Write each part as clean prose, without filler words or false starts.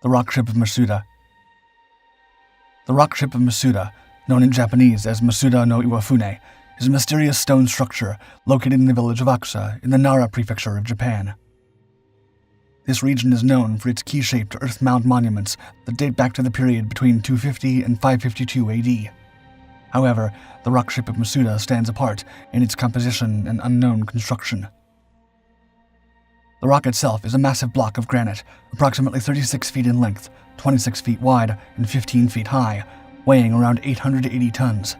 The rock ship of Masuda. The rock ship of Masuda, known in Japanese as Masuda no Iwafune, is a mysterious stone structure located in the village of Akusa in the Nara prefecture of Japan. This region is known for its key-shaped earth-mound monuments that date back to the period between 250 and 552 AD. However, the rock ship of Masuda stands apart in its composition and unknown construction. The rock itself is a massive block of granite, approximately 36 feet in length, 26 feet wide, and 15 feet high, weighing around 880 tons.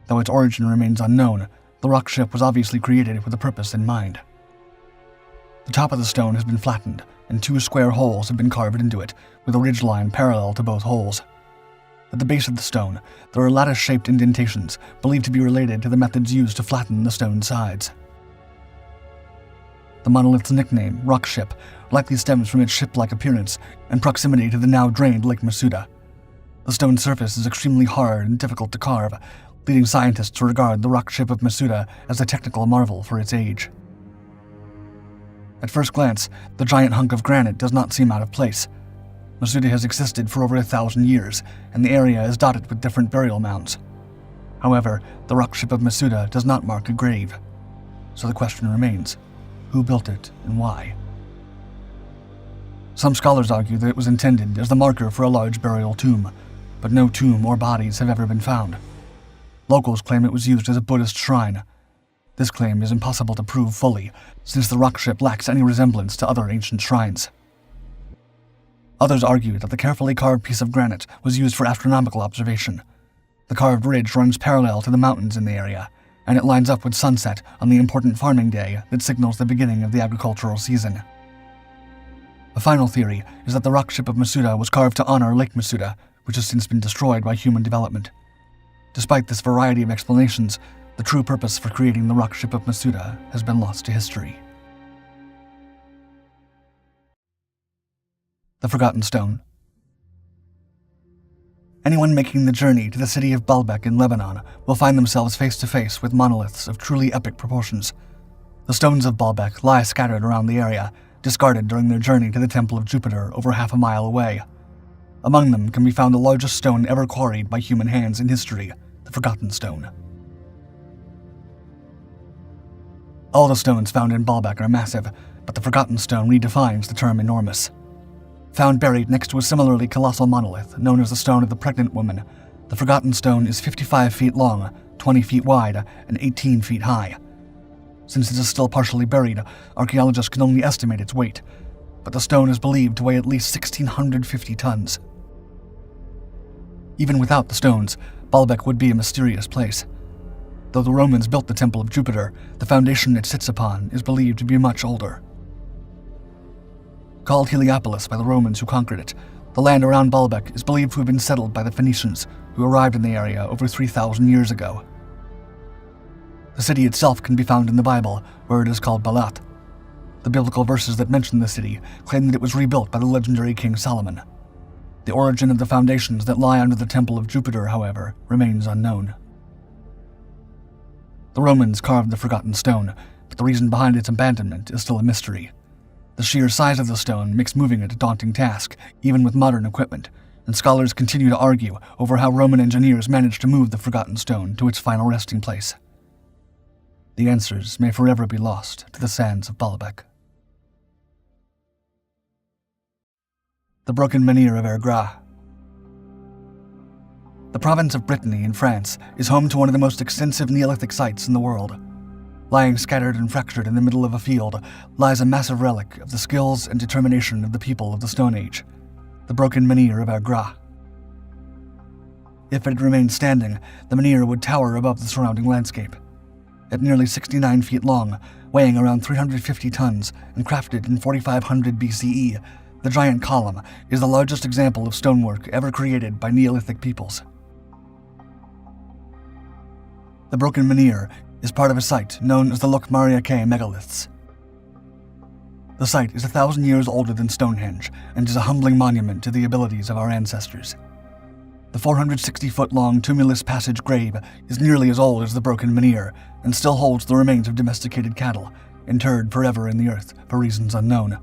Though its origin remains unknown, the rock ship was obviously created with a purpose in mind. The top of the stone has been flattened, and 2 square holes have been carved into it, with a ridgeline parallel to both holes. At the base of the stone, there are lattice-shaped indentations believed to be related to the methods used to flatten the stone's sides. The monolith's nickname, Rock Ship, likely stems from its ship-like appearance and proximity to the now-drained Lake Masuda. The stone's surface is extremely hard and difficult to carve, leading scientists to regard the rock ship of Masuda as a technical marvel for its age. At first glance, the giant hunk of granite does not seem out of place. Masuda has existed for over 1,000 years, and the area is dotted with different burial mounds. However, the rock ship of Masuda does not mark a grave. So the question remains, who built it and why? Some scholars argue that it was intended as the marker for a large burial tomb, but no tomb or bodies have ever been found. Locals claim it was used as a Buddhist shrine. This claim is impossible to prove fully, since the rock ship lacks any resemblance to other ancient shrines. Others argue that the carefully carved piece of granite was used for astronomical observation. The carved ridge runs parallel to the mountains in the area, and it lines up with sunset on the important farming day that signals the beginning of the agricultural season. A final theory is that the rock ship of Masuda was carved to honor Lake Masuda, which has since been destroyed by human development. Despite this variety of explanations, the true purpose for creating the rock ship of Masuda has been lost to history. The Forgotten Stone. Anyone making the journey to the city of Baalbek in Lebanon will find themselves face to face with monoliths of truly epic proportions. The stones of Baalbek lie scattered around the area, discarded during their journey to the Temple of Jupiter over half a mile away. Among them can be found the largest stone ever quarried by human hands in history, the Forgotten Stone. All the stones found in Baalbek are massive, but the Forgotten Stone redefines the term enormous. Found buried next to a similarly colossal monolith known as the Stone of the Pregnant Woman, the Forgotten Stone is 55 feet long, 20 feet wide, and 18 feet high. Since it is still partially buried, archaeologists can only estimate its weight, but the stone is believed to weigh at least 1,650 tons. Even without the stones, Baalbek would be a mysterious place. Though the Romans built the Temple of Jupiter, the foundation it sits upon is believed to be much older. Called Heliopolis by the Romans who conquered it, the land around Baalbek is believed to have been settled by the Phoenicians, who arrived in the area over 3,000 years ago. The city itself can be found in the Bible, where it is called Balat. The biblical verses that mention the city claim that it was rebuilt by the legendary King Solomon. The origin of the foundations that lie under the Temple of Jupiter, however, remains unknown. The Romans carved the Forgotten Stone, but the reason behind its abandonment is still a mystery. The sheer size of the stone makes moving it a daunting task, even with modern equipment, and scholars continue to argue over how Roman engineers managed to move the Forgotten Stone to its final resting place. The answers may forever be lost to the sands of Baalbek. The broken menhir of Ergra. The province of Brittany in France is home to one of the most extensive Neolithic sites in the world. Lying scattered and fractured in the middle of a field lies a massive relic of the skills and determination of the people of the Stone Age, the broken menhir of Ergra. If it had remained standing, the menhir would tower above the surrounding landscape. At nearly 69 feet long, weighing around 350 tons, and crafted in 4500 BCE, the giant column is the largest example of stonework ever created by Neolithic peoples. The broken menhir is part of a site known as the Lokmariake megaliths. The site is 1,000 years older than Stonehenge and is a humbling monument to the abilities of our ancestors. The 460-foot-long tumulus passage grave is nearly as old as the broken menhir and still holds the remains of domesticated cattle, interred forever in the earth for reasons unknown.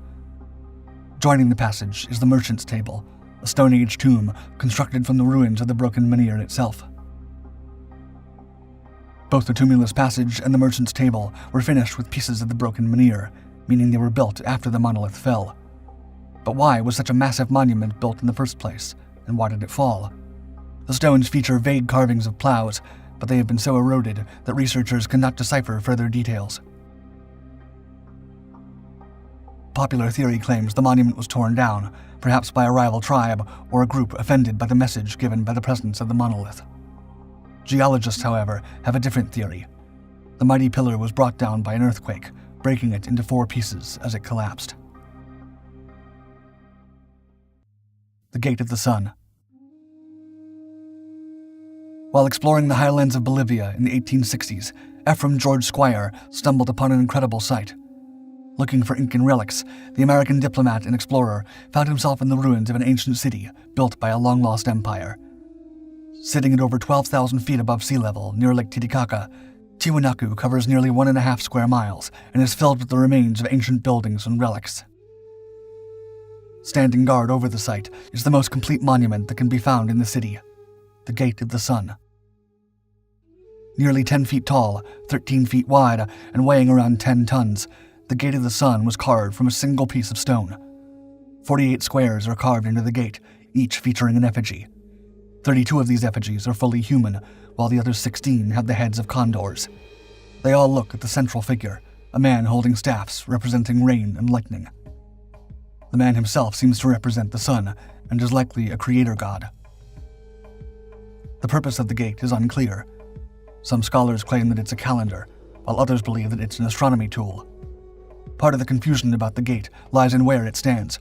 Joining the passage is the merchant's table, a Stone Age tomb constructed from the ruins of the broken menhir itself. Both the tumulus passage and the merchant's table were finished with pieces of the broken menhir, meaning they were built after the monolith fell. But why was such a massive monument built in the first place, and why did it fall? The stones feature vague carvings of plows, but they have been so eroded that researchers cannot decipher further details. Popular theory claims the monument was torn down, perhaps by a rival tribe or a group offended by the message given by the presence of the monolith. Geologists, however, have a different theory. The mighty pillar was brought down by an earthquake, breaking it into 4 pieces as it collapsed. The Gate of the Sun. While exploring the highlands of Bolivia in the 1860s, Ephraim George Squire stumbled upon an incredible sight. Looking for Incan relics, the American diplomat and explorer found himself in the ruins of an ancient city built by a long-lost empire. Sitting at over 12,000 feet above sea level near Lake Titicaca, Tiwanaku covers nearly 1.5 square miles and is filled with the remains of ancient buildings and relics. Standing guard over the site is the most complete monument that can be found in the city, the Gate of the Sun. Nearly 10 feet tall, 13 feet wide, and weighing around 10 tons, the Gate of the Sun was carved from a single piece of stone. 48 squares are carved into the gate, each featuring an effigy. 32 of these effigies are fully human, while the other 16 have the heads of condors. They all look at the central figure, a man holding staffs representing rain and lightning. The man himself seems to represent the sun, and is likely a creator god. The purpose of the gate is unclear. Some scholars claim that it's a calendar, while others believe that it's an astronomy tool. Part of the confusion about the gate lies in where it stands.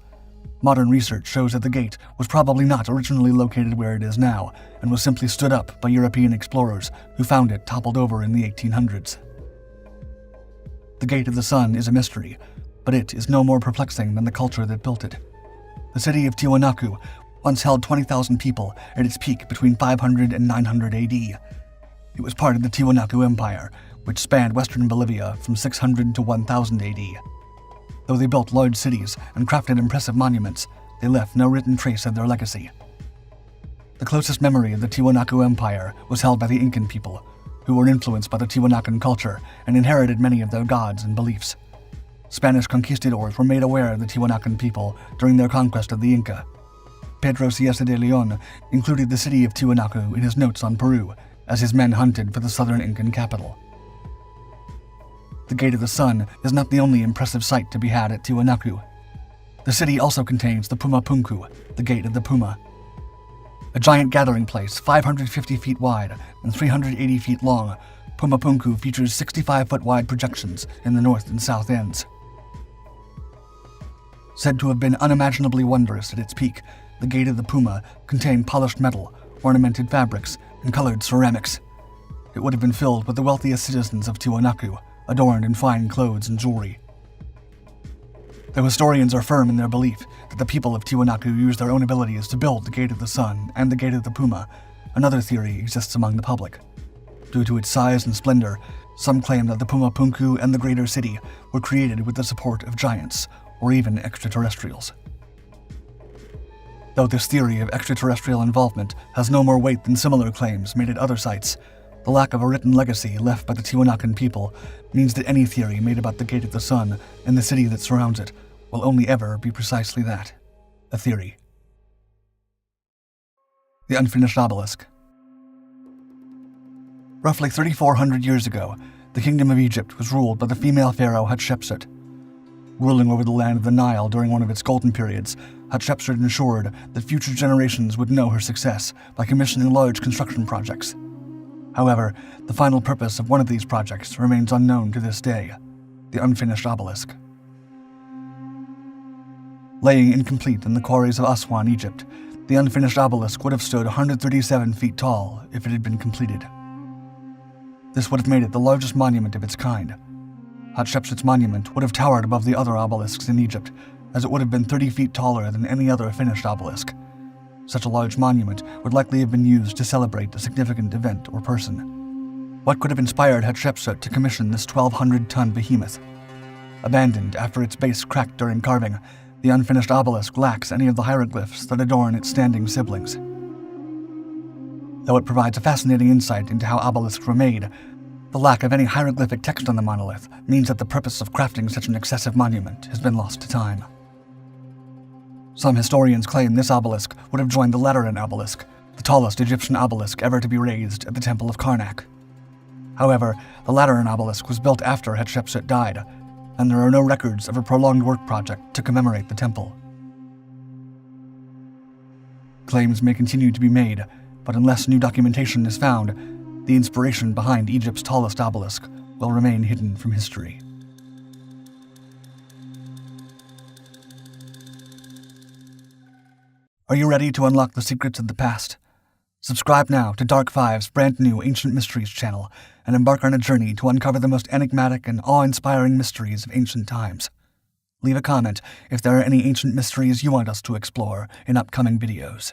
Modern research shows that the gate was probably not originally located where it is now, and was simply stood up by European explorers who found it toppled over in the 1800s. The Gate of the Sun is a mystery, but it is no more perplexing than the culture that built it. The city of Tiwanaku once held 20,000 people at its peak between 500 and 900 AD. It was part of the Tiwanaku Empire, which spanned western Bolivia from 600 to 1000 AD. Though they built large cities and crafted impressive monuments, they left no written trace of their legacy. The closest memory of the Tiwanaku Empire was held by the Incan people, who were influenced by the Tiwanakan culture and inherited many of their gods and beliefs. Spanish conquistadors were made aware of the Tiwanakan people during their conquest of the Inca. Pedro Cieza de Leon included the city of Tiwanaku in his notes on Peru, as his men hunted for the southern Incan capital. The Gate of the Sun is not the only impressive sight to be had at Tiwanaku. The city also contains the Puma Punku, the Gate of the Puma. A giant gathering place 550 feet wide and 380 feet long, Puma Punku features 65-foot wide projections in the north and south ends. Said to have been unimaginably wondrous at its peak, the Gate of the Puma contained polished metal, ornamented fabrics, and colored ceramics. It would have been filled with the wealthiest citizens of Tiwanaku, adorned in fine clothes and jewelry. The historians are firm in their belief that the people of Tiwanaku used their own abilities to build the Gate of the Sun and the Gate of the Puma. Another theory exists among the public. Due to its size and splendor, some claim that the Puma Punku and the greater city were created with the support of giants, or even extraterrestrials. Though this theory of extraterrestrial involvement has no more weight than similar claims made at other sites, the lack of a written legacy left by the Tiwanakan people means that any theory made about the Gate of the Sun and the city that surrounds it will only ever be precisely that, a theory. The Unfinished Obelisk. Roughly 3,400 years ago, the Kingdom of Egypt was ruled by the female pharaoh Hatshepsut. Ruling over the land of the Nile during one of its golden periods, Hatshepsut ensured that future generations would know her success by commissioning large construction projects. However, the final purpose of one of these projects remains unknown to this day, the Unfinished Obelisk. Laying incomplete in the quarries of Aswan, Egypt, the Unfinished Obelisk would have stood 137 feet tall if it had been completed. This would have made it the largest monument of its kind. Hatshepsut's monument would have towered above the other obelisks in Egypt, as it would have been 30 feet taller than any other finished obelisk. Such a large monument would likely have been used to celebrate a significant event or person. What could have inspired Hatshepsut to commission this 1,200-ton behemoth? Abandoned after its base cracked during carving, the unfinished obelisk lacks any of the hieroglyphs that adorn its standing siblings. Though it provides a fascinating insight into how obelisks were made, the lack of any hieroglyphic text on the monolith means that the purpose of crafting such an excessive monument has been lost to time. Some historians claim this obelisk would have joined the Lateran obelisk, the tallest Egyptian obelisk ever to be raised at the Temple of Karnak. However, the Lateran obelisk was built after Hatshepsut died, and there are no records of a prolonged work project to commemorate the temple. Claims may continue to be made, but unless new documentation is found, the inspiration behind Egypt's tallest obelisk will remain hidden from history. Are you ready to unlock the secrets of the past? Subscribe now to Dark Five's brand new Ancient Mysteries channel and embark on a journey to uncover the most enigmatic and awe-inspiring mysteries of ancient times. Leave a comment if there are any ancient mysteries you want us to explore in upcoming videos.